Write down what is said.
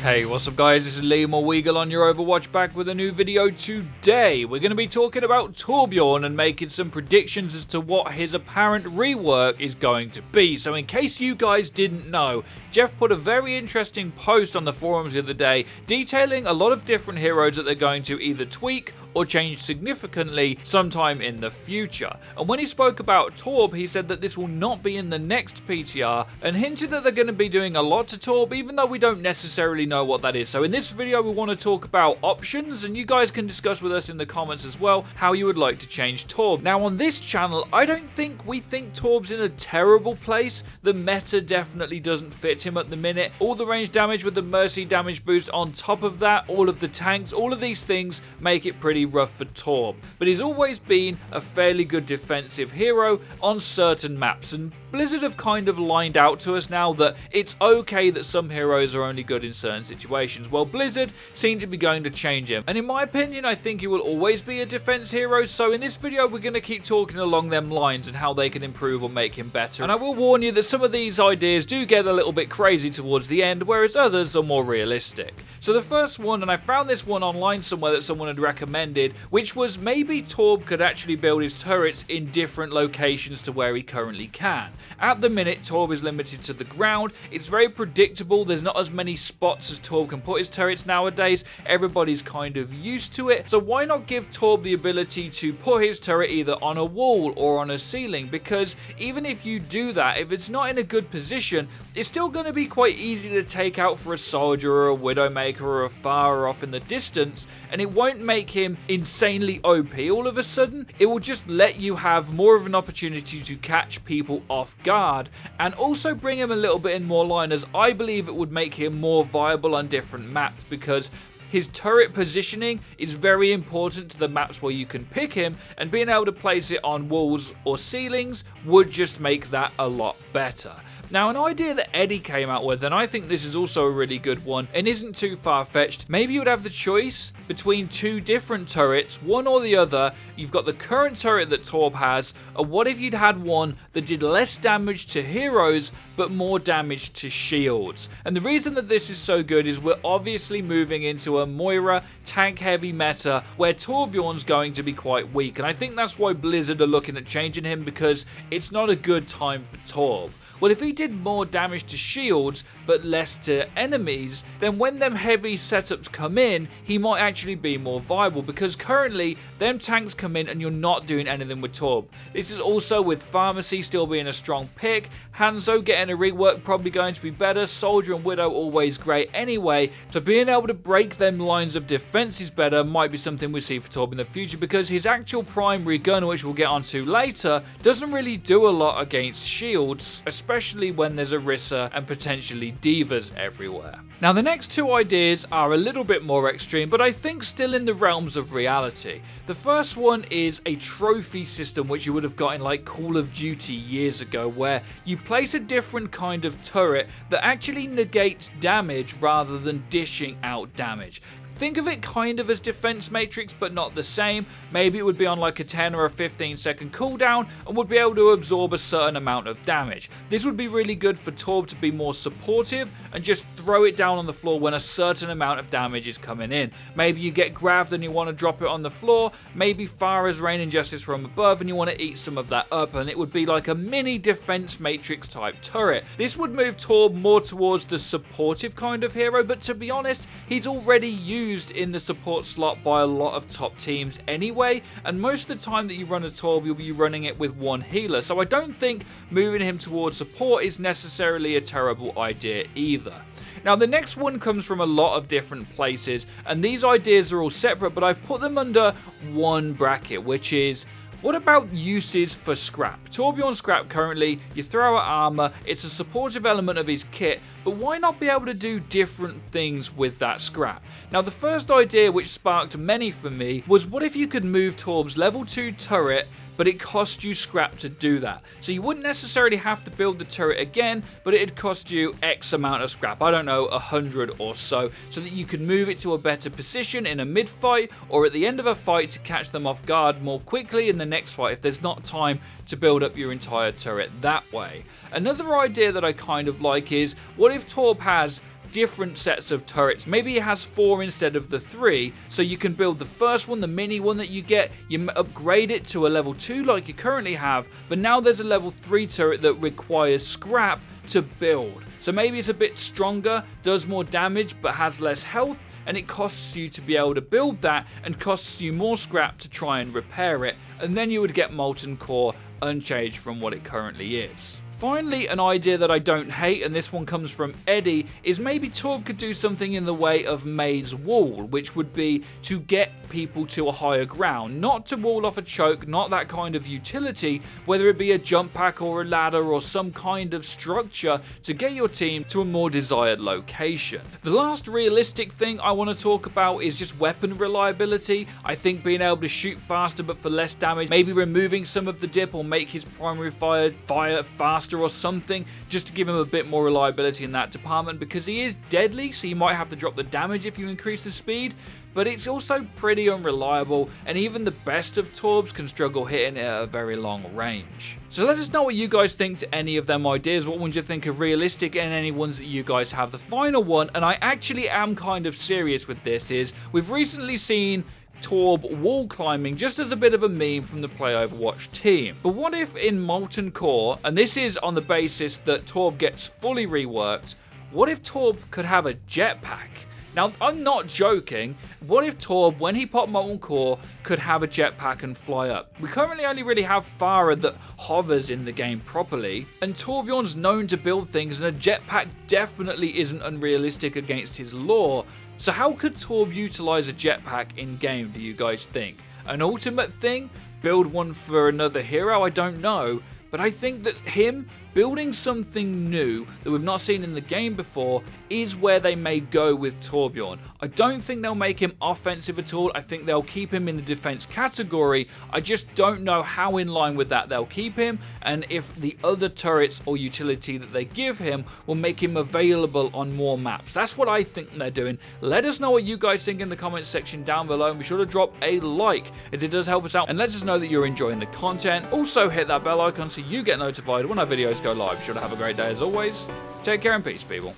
Hey, what's up guys, this is Liam or Weagle on your Overwatch, back with a new video today. We're going to be talking about Torbjorn and making some predictions as to what his apparent rework is going to be. So in case you guys didn't know, Jeff put a very interesting post on the forums the other day detailing a lot of different heroes that they're going to either tweak or change significantly sometime in the future. And when he spoke about Torb, he said that this will not be in the next PTR and hinted that they're going to be doing a lot to Torb, even though we don't necessarily know what that is. So in this video we want to talk about options, and you guys can discuss with us in the comments as well how you would like to change Torb. Now on this channel, I don't think we think Torb's in a terrible place. The meta definitely doesn't fit him at the minute. All the range damage with the mercy damage boost on top of that, all of the tanks, all of these things make it pretty rough for Torb. But he's always been a fairly good defensive hero on certain maps, and Blizzard have kind of lined out to us now that it's okay that some heroes are only good in certain situations. Well, Blizzard seem to be going to change him, and in my opinion I think he will always be a defense hero. So in this video we're going to keep talking along them lines and how they can improve or make him better. And I will warn you that some of these ideas do get a little bit crazy towards the end, whereas others are more realistic. So the first one, and I found this one online somewhere that someone had recommended, which was maybe Torb could actually build his turrets in different locations to where he currently can. At the minute, Torb is limited to the ground. It's very predictable. There's not as many spots as Torb can put his turrets nowadays. Everybody's kind of used to it. So why not give Torb the ability to put his turret either on a wall or on a ceiling? Because even if you do that, if it's not in a good position, it's still going to be quite easy to take out for a soldier or a widowmaker or a far off in the distance, and it won't make him insanely OP all of a sudden. It will just let you have more of an opportunity to catch people off guard, and also bring him a little bit in more line, as I believe it would make him more viable on different maps, because his turret positioning is very important to the maps where you can pick him, and being able to place it on walls or ceilings would just make that a lot better. Now, an idea that Eddie came out with, and I think this is also a really good one and isn't too far-fetched, maybe you would have the choice between two different turrets, one or the other. You've got the current turret that Torb has, or what if you'd had one that did less damage to heroes but more damage to shields? And the reason that this is so good is we're obviously moving into a Moira tank-heavy meta where Torbjorn's going to be quite weak, and I think that's why Blizzard are looking at changing him, because it's not a good time for Torb. Well, if he did more damage to shields but less to enemies, then when them heavy setups come in, he might actually be more viable, because currently them tanks come in and you're not doing anything with Torb. This is also with Pharmacy still being a strong pick, Hanzo getting a rework probably going to be better, Soldier and Widow always great anyway, so being able to break them lines of defense is better, might be something we see for Torb in the future, because his actual primary gun, which we'll get onto later, doesn't really do a lot against shields, especially when there's Orisa and potentially divas everywhere. Now the next two ideas are a little bit more extreme, but I think still in the realms of reality. The first one is a trophy system, which you would have got in like Call of Duty years ago, where you place a different kind of turret that actually negates damage rather than dishing out damage. Think of it kind of as defense matrix, but not the same. Maybe it would be on like a 10 or a 15 second cooldown and would be able to absorb a certain amount of damage. This would be really good for Torb to be more supportive and just throw it down on the floor when a certain amount of damage is coming in. Maybe you get grabbed and you want to drop it on the floor. Maybe Pharah's raining justice from above and you want to eat some of that up, and it would be like a mini defense matrix type turret. This would move Torb more towards the supportive kind of hero, but to be honest, he's already used in the support slot by a lot of top teams anyway, and most of the time that you run a Torb, you'll be running it with one healer, so I don't think moving him towards support is necessarily a terrible idea either. Now the next one comes from a lot of different places, and these ideas are all separate, but I've put them under one bracket, which is, what about uses for scrap? Torbjorn scrap currently, you throw out armor, it's a supportive element of his kit, but why not be able to do different things with that scrap? Now the first idea, which sparked many for me, was what if you could move Torb's level 2 turret, but it cost you scrap to do that. So you wouldn't necessarily have to build the turret again, but it'd cost you X amount of scrap, I don't know, 100 or so that you could move it to a better position in a mid fight or at the end of a fight to catch them off guard more quickly in the next fight if there's not time to build up your entire turret that way. Another idea that I kind of like is, what if Torb has different sets of turrets. Maybe he has 4 instead of the 3, so you can build the first one, the mini one that you get, you upgrade it to a level 2 like you currently have, but now there's a level 3 turret that requires scrap to build. So maybe it's a bit stronger, does more damage, but has less health, and it costs you to be able to build that and costs you more scrap to try and repair it, and then you would get Molten Core unchanged from what it currently is. Finally, an idea that I don't hate, and this one comes from Eddie, is maybe Torb could do something in the way of Maze Wall, which would be to get people to a higher ground, not to wall off a choke, not that kind of utility, whether it be a jump pack or a ladder or some kind of structure to get your team to a more desired location. The last realistic thing I want to talk about is just weapon reliability. I think being able to shoot faster but for less damage, maybe removing some of the dip or make his primary fire faster or something, just to give him a bit more reliability in that department, because he is deadly, so you might have to drop the damage if you increase the speed, but it's also pretty unreliable, and even the best of Torbs can struggle hitting it at a very long range. So let us know what you guys think to any of them ideas. What ones you think are realistic, and any ones that you guys have. The final one, and I actually am kind of serious with this, is we've recently seen Torb wall climbing just as a bit of a meme from the Play Overwatch team. But what if in Molten Core, and this is on the basis that Torb gets fully reworked, what if Torb could have a jetpack? Now, I'm not joking. What if Torb, when he popped Molten Core, could have a jetpack and fly up? We currently only really have Farah that hovers in the game properly, and Torbjorn's known to build things, and a jetpack definitely isn't unrealistic against his lore. So how could Torb utilize a jetpack in game, do you guys think? An ultimate thing? Build one for another hero? I don't know. But I think that him building something new that we've not seen in the game before is where they may go with Torbjorn. I don't think they'll make him offensive at all. I think they'll keep him in the defense category. I just don't know how in line with that they'll keep him, and if the other turrets or utility that they give him will make him available on more maps. That's what I think they're doing. Let us know what you guys think in the comments section down below, and be sure to drop a like as it does help us out and let us know that you're enjoying the content. Also hit that bell icon so you get notified when our videos go live. Be sure to have a great day as always. Take care and peace, people.